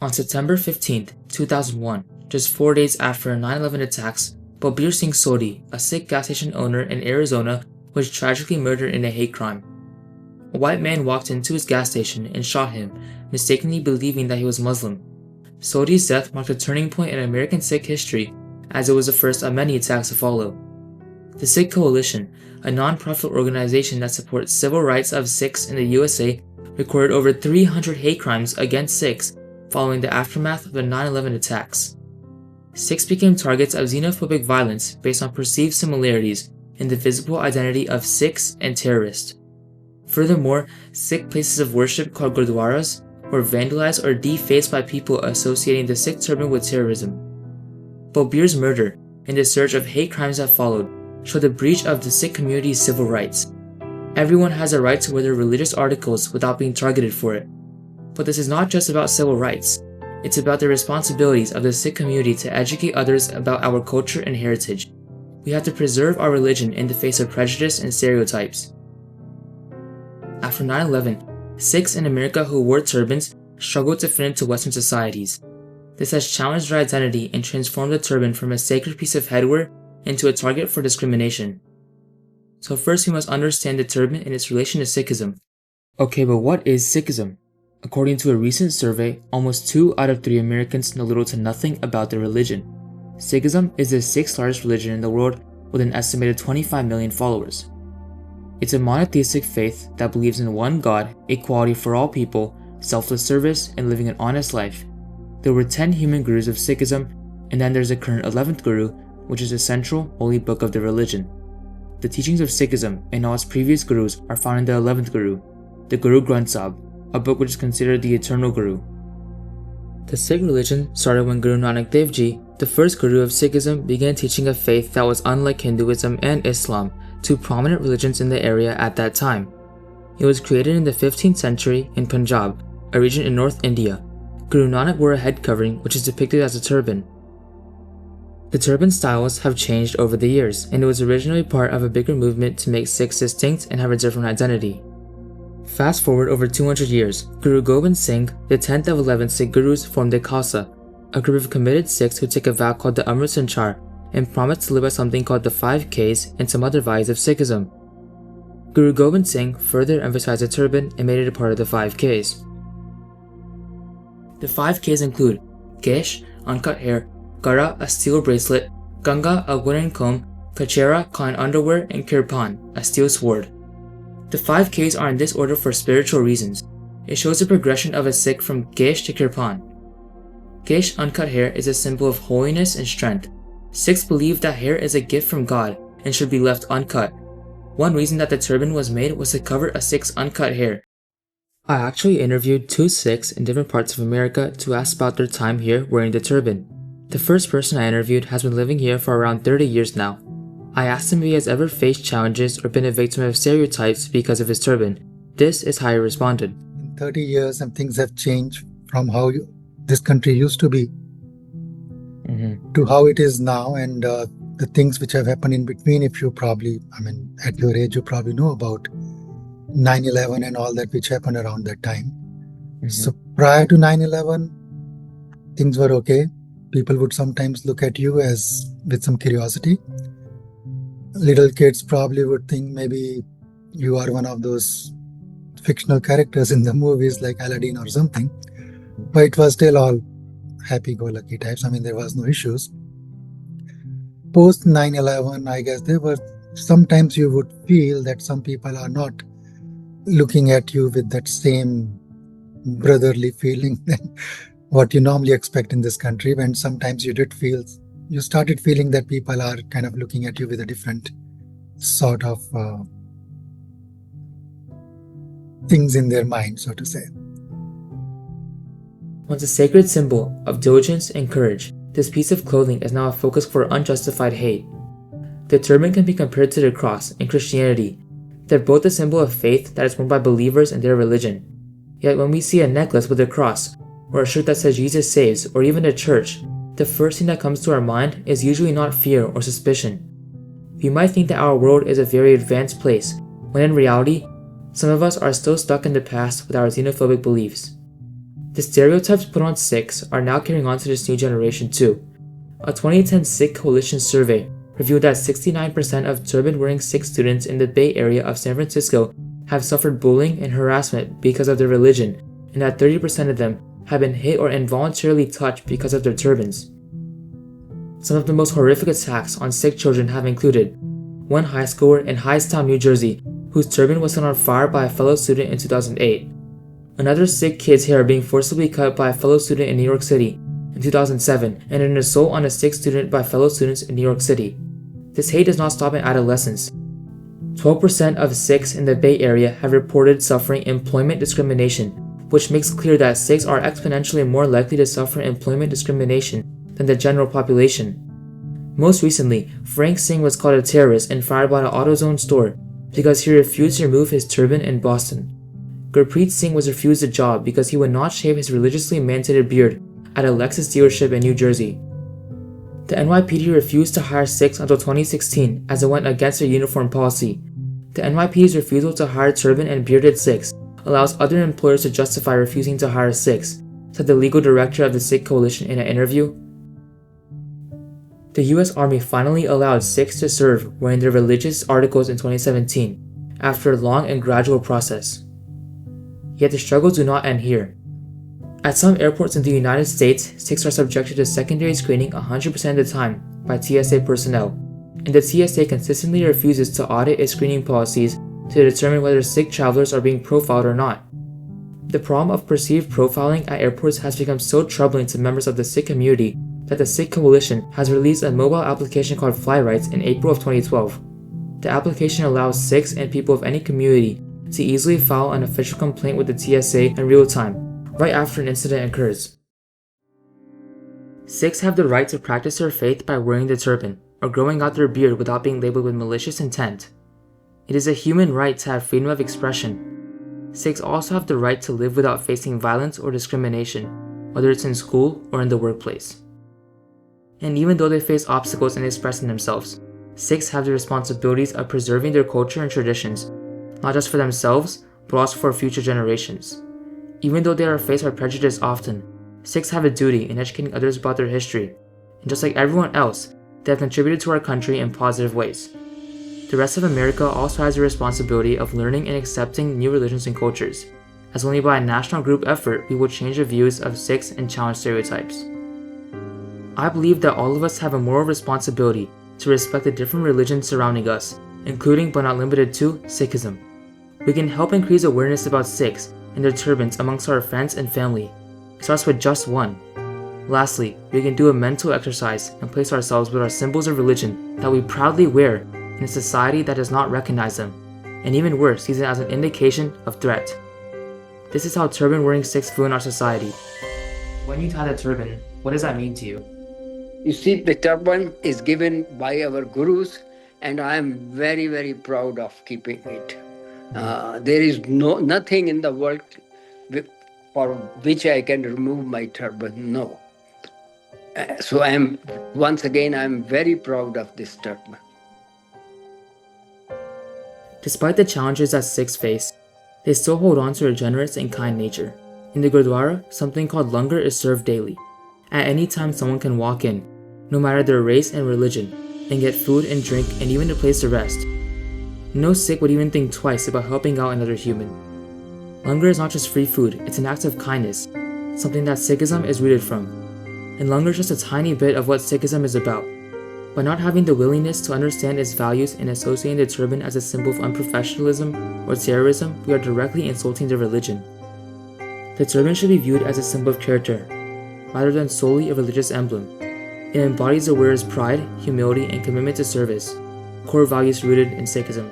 On September 15, 2001, just 4 days after 9/11 attacks, Balbir Singh Sodhi, a Sikh gas station owner in Arizona, was tragically murdered in a hate crime. A white man walked into his gas station and shot him, mistakenly believing that he was Muslim. Sodhi's death marked a turning point in American Sikh history, as it was the first of many attacks to follow. The Sikh Coalition, a non-profit organization that supports civil rights of Sikhs in the USA, recorded over 300 hate crimes against Sikhs following the aftermath of the 9/11 attacks. Sikhs became targets of xenophobic violence based on perceived similarities in the visible identity of Sikhs and terrorists. Furthermore, Sikh places of worship called gurdwaras were vandalized or defaced by people associating the Sikh turban with terrorism. Balbir's murder and the surge of hate crimes that followed showed the breach of the Sikh community's civil rights. Everyone has a right to wear their religious articles without being targeted for it. But this is not just about civil rights. It's about the responsibilities of the Sikh community to educate others about our culture and heritage. We have to preserve our religion in the face of prejudice and stereotypes. After 9/11, Sikhs in America who wore turbans struggled to fit into Western societies. This has challenged their identity and transformed the turban from a sacred piece of headwear into a target for discrimination. So first we must understand the turban and its relation to Sikhism. Okay, but what is Sikhism? According to a recent survey, almost 2 out of 3 Americans know little to nothing about their religion. Sikhism is the 6th largest religion in the world with an estimated 25 million followers. It's a monotheistic faith that believes in one God, equality for all people, selfless service, and living an honest life. There were 10 human gurus of Sikhism, and then there's a current 11th guru, which is the central, holy book of the religion. The teachings of Sikhism and all its previous gurus are found in the 11th guru, the Guru Granth Sahib, a book which is considered the eternal guru. The Sikh religion started when Guru Nanak Dev Ji, the first guru of Sikhism, began teaching a faith that was unlike Hinduism and Islam, two prominent religions in the area at that time. It was created in the 15th century in Punjab, a region in North India. Guru Nanak wore a head covering which is depicted as a turban. The turban styles have changed over the years, and it was originally part of a bigger movement to make Sikhs distinct and have a different identity. Fast forward over 200 years, Guru Gobind Singh, the 10th of 11 Sikh Gurus, formed a Khalsa, a group of committed Sikhs who take a vow called the Amrit Sanchar and promise to live by something called the 5 Ks and some other values of Sikhism. Guru Gobind Singh further emphasized the turban and made it a part of the 5 Ks. The 5 Ks include Kesh, uncut hair, Gara, a steel bracelet, Ganga, a wooden comb, Kachera, cotton underwear, and Kirpan, a steel sword. The 5 Ks are in this order for spiritual reasons. It shows the progression of a Sikh from Kesh to Kirpan. Kesh, uncut hair, is a symbol of holiness and strength. Sikhs believe that hair is a gift from God and should be left uncut. One reason that the turban was made was to cover a Sikh's uncut hair. I actually interviewed 2 Sikhs in different parts of America to ask about their time here wearing the turban. The first person I interviewed has been living here for around 30 years now. I asked him if he has ever faced challenges or been a victim of stereotypes because of his turban. This is how he responded. In 30 years, and things have changed from how this country used to be to how it is now, and the things which have happened in between. If you probably, at your age, you probably know about 9/11 and all that which happened around that time. So prior to 9/11, things were okay. People would sometimes look at you as with some curiosity. Little kids probably would think maybe you are one of those fictional characters in the movies like Aladdin or something. But it was still all happy-go-lucky types. There was no issues. Post 9/11, I guess there were sometimes you would feel that some people are not looking at you with that same brotherly feeling what you normally expect in this country. And sometimes you started feeling that people are kind of looking at you with a different sort of things in their mind, so to say. Once a sacred symbol of diligence and courage, this piece of clothing is now a focus for unjustified hate. The turban can be compared to the cross in Christianity. They're both a symbol of faith that is worn by believers in their religion. Yet when we see a necklace with a cross, or a shirt that says Jesus saves, or even a church, the first thing that comes to our mind is usually not fear or suspicion. We might think that our world is a very advanced place, when in reality, some of us are still stuck in the past with our xenophobic beliefs. The stereotypes put on Sikhs are now carrying on to this new generation too. A 2010 Sikh Coalition survey revealed that 69% of turban-wearing Sikh students in the Bay Area of San Francisco have suffered bullying and harassment because of their religion, and that 30% of them have been hit or involuntarily touched because of their turbans. Some of the most horrific attacks on Sikh children have included one high schooler in Hightstown, New Jersey, whose turban was set on fire by a fellow student in 2008. Another Sikh kid's hair being forcibly cut by a fellow student in New York City in 2007, and an assault on a Sikh student by fellow students in New York City. This hate does not stop in adolescence. 12% of Sikhs in the Bay Area have reported suffering employment discrimination, which makes clear that Sikhs are exponentially more likely to suffer employment discrimination than the general population. Most recently, Frank Singh was called a terrorist and fired by an AutoZone store because he refused to remove his turban in Boston. Gurpreet Singh was refused a job because he would not shave his religiously mandated beard at a Lexus dealership in New Jersey. The NYPD refused to hire Sikhs until 2016 as it went against their uniform policy. The NYPD's refusal to hire turban and bearded Sikhs allows other employers to justify refusing to hire Sikhs, said the legal director of the Sikh Coalition in an interview. The US Army finally allowed Sikhs to serve wearing their religious articles in 2017, after a long and gradual process. Yet the struggles do not end here. At some airports in the United States, Sikhs are subjected to secondary screening 100% of the time by TSA personnel, and the TSA consistently refuses to audit its screening policies to determine whether Sikh travelers are being profiled or not. The problem of perceived profiling at airports has become so troubling to members of the Sikh community that the Sikh Coalition has released a mobile application called Fly Rights in April of 2012. The application allows Sikhs and people of any community to easily file an official complaint with the TSA in real time, right after an incident occurs. Sikhs have the right to practice their faith by wearing the turban or growing out their beard without being labeled with malicious intent. It is a human right to have freedom of expression. Sikhs also have the right to live without facing violence or discrimination, whether it's in school or in the workplace. And even though they face obstacles in expressing themselves, Sikhs have the responsibilities of preserving their culture and traditions, not just for themselves, but also for future generations. Even though they are faced by prejudice often, Sikhs have a duty in educating others about their history, and just like everyone else, they have contributed to our country in positive ways. The rest of America also has a responsibility of learning and accepting new religions and cultures, as only by a national group effort we will change the views of Sikhs and challenge stereotypes. I believe that all of us have a moral responsibility to respect the different religions surrounding us, including but not limited to Sikhism. We can help increase awareness about Sikhs and their turbans amongst our friends and family. It starts with just one. Lastly, we can do a mental exercise and place ourselves with our symbols of religion that we proudly wear in a society that does not recognize them, and even worse, sees it as an indication of threat. This is how turban-wearing Sikhs feel in our society. When you tie the turban, what does that mean to you? You see, the turban is given by our gurus, and I am very, very proud of keeping it. There is nothing in the world for which I can remove my turban. No. So I'm very proud of this turban. Despite the challenges that Sikhs face, they still hold on to their generous and kind nature. In the Gurdwara, something called langar is served daily. At any time, someone can walk in, no matter their race and religion, and get food and drink and even a place to rest. No Sikh would even think twice about helping out another human. Langar is not just free food, it's an act of kindness, something that Sikhism is rooted from. And langar is just a tiny bit of what Sikhism is about. By not having the willingness to understand its values and associating the turban as a symbol of unprofessionalism or terrorism, we are directly insulting their religion. The turban should be viewed as a symbol of character, rather than solely a religious emblem. It embodies the wearer's pride, humility, and commitment to service, core values rooted in Sikhism.